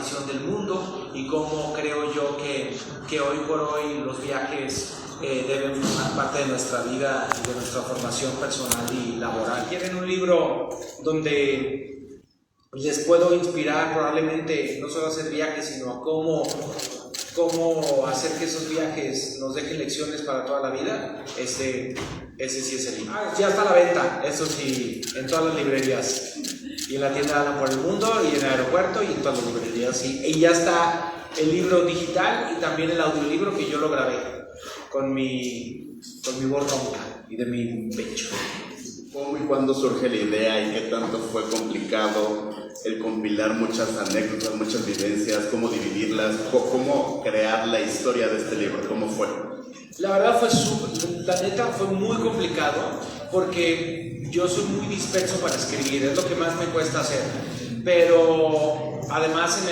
visión del mundo y cómo creo yo que hoy por hoy los viajes deben formar parte de nuestra vida, de nuestra formación personal y laboral. ¿Quieren un libro donde les puedo inspirar probablemente no solo a hacer viajes, sino a cómo hacer que esos viajes nos dejen lecciones para toda la vida? Ese sí es el libro. Ya está a la venta, eso sí, en todas las librerías. Y en la tienda Alan por el Mundo, y en el aeropuerto, y en todas las librerías. Y ya está el libro digital y también el audiolibro que yo lo grabé con mi voz ronca y de mi pecho. ¿Cómo y cuándo surge la idea y qué tanto fue complicado el compilar muchas anécdotas, muchas vivencias, cómo dividirlas, cómo crear la historia de este libro? ¿Cómo fue? La verdad la neta fue muy complicado porque yo soy muy disperso para escribir, es lo que más me cuesta hacer. Pero además en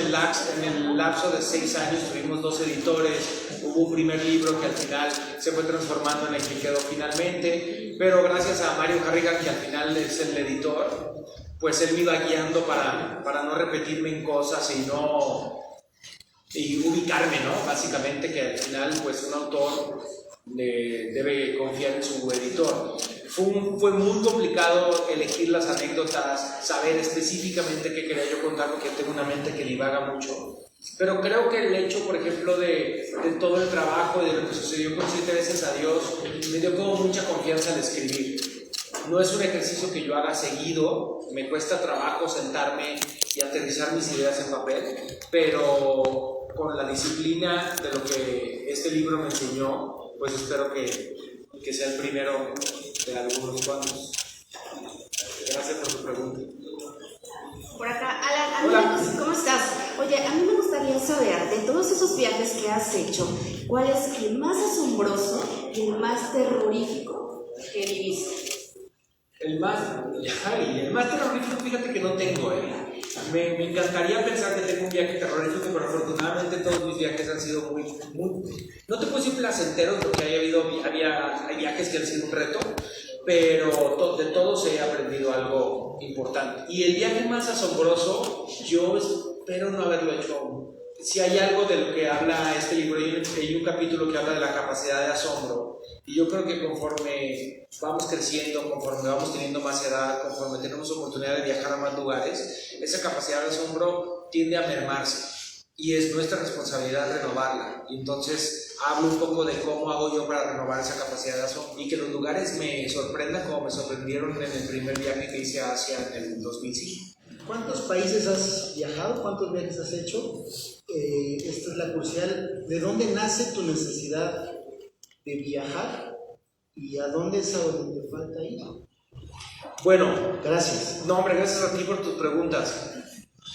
el lapso de 6 años tuvimos 2 editores, hubo un primer libro que al final se fue transformando en el que quedó finalmente, pero gracias a Mario Harrigan, que al final es el editor, pues él me iba guiando para no repetirme en cosas y ubicarme, ¿no? Básicamente que al final pues un autor debe confiar en su editor. Fue muy complicado elegir las anécdotas, saber específicamente qué quería yo contar, porque tengo una mente que divaga mucho. Pero creo que el hecho, por ejemplo, de todo el trabajo y de lo que sucedió con 7 veces a Dios, me dio como mucha confianza al escribir. No es un ejercicio que yo haga seguido, me cuesta trabajo sentarme y aterrizar mis ideas en papel, pero con la disciplina de lo que este libro me enseñó, pues espero que sea el primero de algunos cuantos. Gracias por tu pregunta. Por acá, Alan, hola. ¿Cómo estás? Oye, a mí me gustaría saber, de todos esos viajes que has hecho, ¿cuál es el más asombroso y el más terrorífico que viviste? El más terrorífico, fíjate que no tengo, Me encantaría pensar que tengo un viaje terrorífico, pero afortunadamente todos mis viajes han sido muy no te puedo decir placenteros, porque hay viajes que han sido un reto, pero de todos he aprendido algo importante. Y el viaje más asombroso, yo espero no haberlo hecho aún. Si hay algo de lo que habla este libro, hay un capítulo que habla de la capacidad de asombro, y yo creo que conforme vamos creciendo, conforme vamos teniendo más edad, conforme tenemos oportunidad de viajar a más lugares, esa capacidad de asombro tiende a mermarse, y es nuestra responsabilidad renovarla. Y entonces hablo un poco de cómo hago yo para renovar esa capacidad de asombro, y que los lugares me sorprendan como me sorprendieron en el primer viaje que hice a Asia en el 2005. ¿Cuántos países has viajado? ¿Cuántos viajes has hecho? Esta es la curiosidad. ¿De dónde nace tu necesidad de viajar? ¿Y a dónde es a donde te falta ir? Bueno, gracias. No, hombre, gracias a ti por tus preguntas.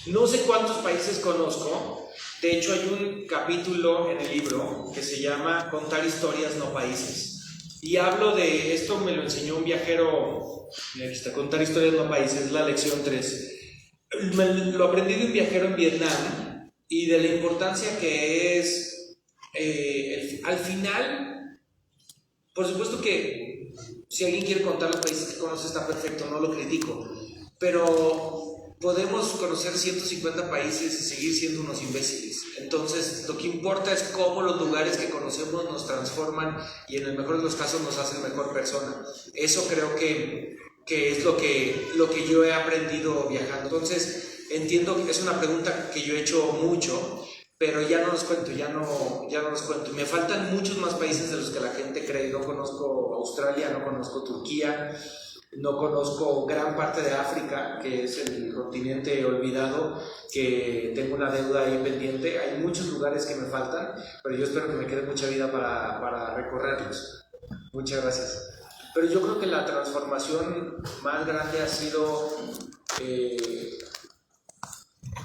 No sé cuántos países conozco. De hecho, hay un capítulo en el libro que se llama Contar historias, no países. Y hablo de esto, me lo enseñó un viajero. Aquí está, Contar historias, no países, la lección 3. Lo aprendí de un viajero en Vietnam y de la importancia que es al final, por supuesto que si alguien quiere contar los países que conoce está perfecto, no lo critico, pero podemos conocer 150 países y seguir siendo unos imbéciles. Entonces lo que importa es cómo los lugares que conocemos nos transforman y en el mejor de los casos nos hacen mejor persona. Eso creo que es lo que yo he aprendido viajando. Entonces entiendo que es una pregunta que yo he hecho mucho, pero ya no los cuento. Me faltan muchos más países de los que la gente cree. No conozco Australia, no conozco Turquía, no conozco gran parte de África, que es el continente olvidado, que tengo una deuda ahí pendiente. Hay muchos lugares que me faltan, pero yo espero que me quede mucha vida para recorrerlos. Muchas gracias. Pero yo creo que la transformación más grande ha sido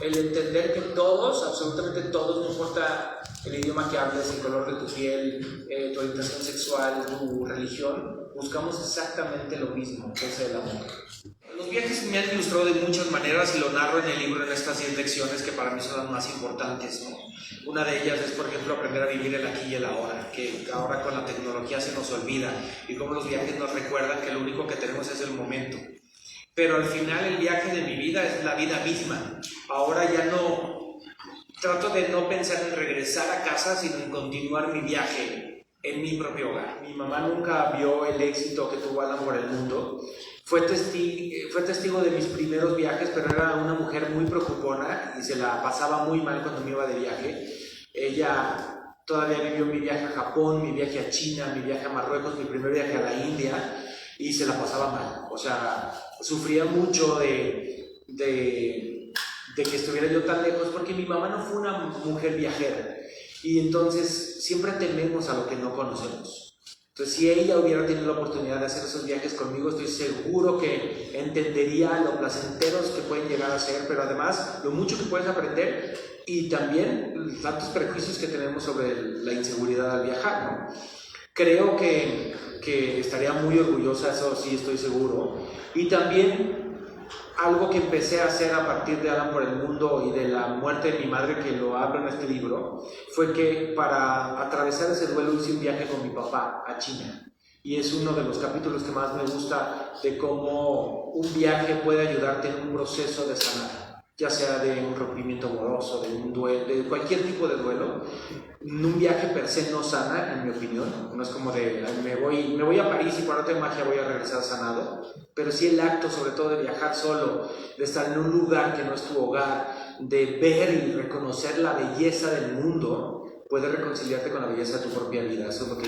el entender que todos, absolutamente todos, no importa el idioma que hables, el color de tu piel, tu orientación sexual, tu religión, buscamos exactamente lo mismo, que es el amor. Los viajes me han ilustrado de muchas maneras y lo narro en el libro en estas 10 lecciones que para mí son las más importantes, ¿no? Una de ellas es, por ejemplo, aprender a vivir el aquí y el ahora, que ahora con la tecnología se nos olvida, y cómo los viajes nos recuerdan que lo único que tenemos es el momento. Pero al final el viaje de mi vida es la vida misma. Ahora ya no trato de no pensar en regresar a casa, sino en continuar mi viaje en mi propio hogar. Mi mamá nunca vio el éxito que tuvo Alan por el mundo. Fue testigo de mis primeros viajes, pero era una mujer muy preocupona y se la pasaba muy mal cuando me iba de viaje. Ella todavía vivió mi viaje a Japón, mi viaje a China, mi viaje a Marruecos, mi primer viaje a la India, y se la pasaba mal. O sea, sufría mucho de que estuviera yo tan lejos, porque mi mamá no fue una mujer viajera, y entonces siempre tememos a lo que no conocemos. Entonces, si ella hubiera tenido la oportunidad de hacer esos viajes conmigo, estoy seguro que entendería lo placenteros que pueden llegar a ser, pero además lo mucho que puedes aprender, y también tantos prejuicios que tenemos sobre la inseguridad al viajar, ¿no? Creo que estaría muy orgullosa, eso sí estoy seguro. Y también algo que empecé a hacer a partir de Alan por el mundo y de la muerte de mi madre, que lo hablo en este libro, fue que para atravesar ese duelo hice un viaje con mi papá a China. Y es uno de los capítulos que más me gusta, de cómo un viaje puede ayudarte en un proceso de sanar, ya sea de un rompimiento amoroso, de un duelo, de cualquier tipo de duelo. Un viaje per se no sana, en mi opinión. No es como de me voy a París y por arte de magia voy a regresar sanado, pero sí el acto, sobre todo de viajar solo, de estar en un lugar que no es tu hogar, de ver y reconocer la belleza del mundo, puede reconciliarte con la belleza de tu propia vida. Eso es lo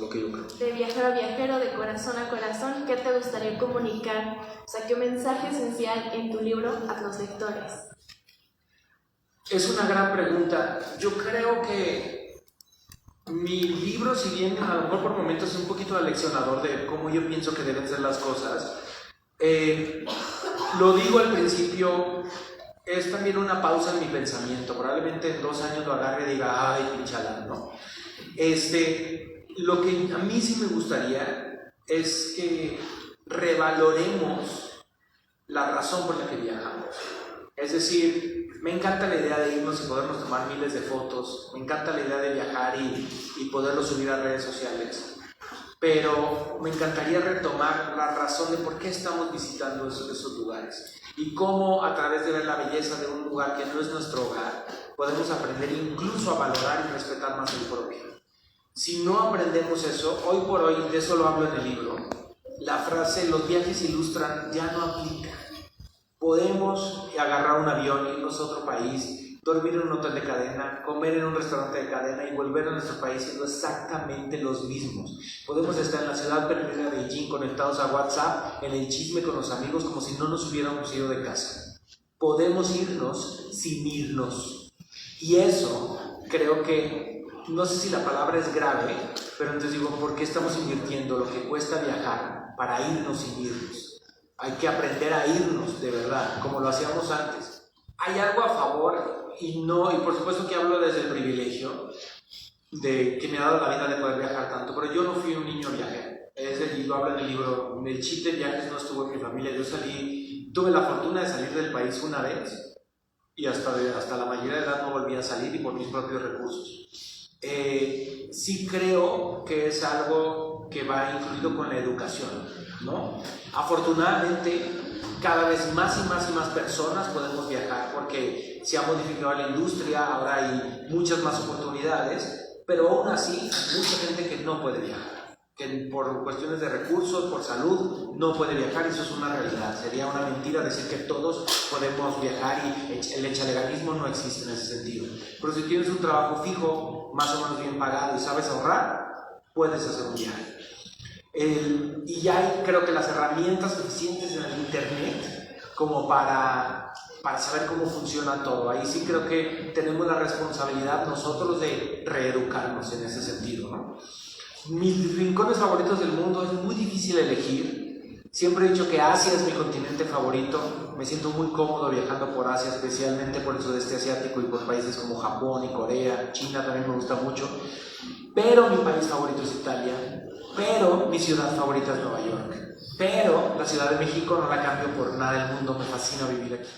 que yo creo. De viajero a viajero, de corazón a corazón, ¿qué te gustaría comunicar? O sea, ¿qué mensaje esencial en tu libro a los lectores? Es una gran pregunta. Yo creo que mi libro, si bien a lo mejor por momentos es un poquito aleccionador de cómo yo pienso que deben ser las cosas, lo digo al principio, es también una pausa en mi pensamiento. Probablemente en 2 años lo agarre y diga, ay, pinchalán, ¿no? Lo que a mí sí me gustaría es que revaloremos la razón por la que viajamos. Es decir, me encanta la idea de irnos y podernos tomar miles de fotos, me encanta la idea de viajar y poderlo subir a redes sociales, pero me encantaría retomar la razón de por qué estamos visitando esos lugares y cómo a través de ver la belleza de un lugar que no es nuestro hogar podemos aprender incluso a valorar y respetar más el propio. Si no aprendemos eso, hoy por hoy, de eso lo hablo en el libro, la frase "los viajes ilustran" ya no aplica. Podemos agarrar un avión, irnos a otro país, dormir en un hotel de cadena, comer en un restaurante de cadena y volver a nuestro país siendo exactamente los mismos. Podemos estar en la ciudad perdida de Beijing conectados a WhatsApp, en el chisme con los amigos como si no nos hubiéramos ido de casa. Podemos irnos sin irnos. Y eso creo que, no sé si la palabra es grave, pero entonces digo, ¿por qué estamos invirtiendo lo que cuesta viajar para irnos sin irnos? Hay que aprender a irnos de verdad, como lo hacíamos antes. Hay algo a favor y por supuesto que hablo desde el privilegio de que me ha dado la vida de poder viajar tanto, pero yo no fui un niño viajero. Lo hablo en el libro, el chip de viajes no estuvo en mi familia. Yo tuve la fortuna de salir del país una vez y hasta la mayoría de edad no volví a salir y por mis propios recursos. Sí creo que es algo que va incluido con la educación, ¿no? Afortunadamente, cada vez más y más personas podemos viajar porque se ha modificado la industria, ahora hay muchas más oportunidades, pero aún así hay mucha gente que no puede viajar, que por cuestiones de recursos, por salud, no puede viajar. Eso es una realidad. Sería una mentira decir que todos podemos viajar y el echaleganismo no existe en ese sentido. Pero si tienes un trabajo fijo, más o menos bien pagado y sabes ahorrar, puedes hacer un viaje. Y ya hay, creo que, las herramientas suficientes en el internet como para saber cómo funciona todo. Ahí sí creo que tenemos la responsabilidad nosotros de reeducarnos en ese sentido, ¿no? Mis rincones favoritos del mundo es muy difícil elegir. Siempre he dicho que Asia es mi continente favorito. Me siento muy cómodo viajando por Asia, especialmente por el sudeste asiático y por países como Japón y Corea. China también me gusta mucho. Pero mi país favorito es Italia. Pero mi ciudad favorita es Nueva York. Pero la Ciudad de México no la cambio por nada del mundo. Me fascina vivir aquí.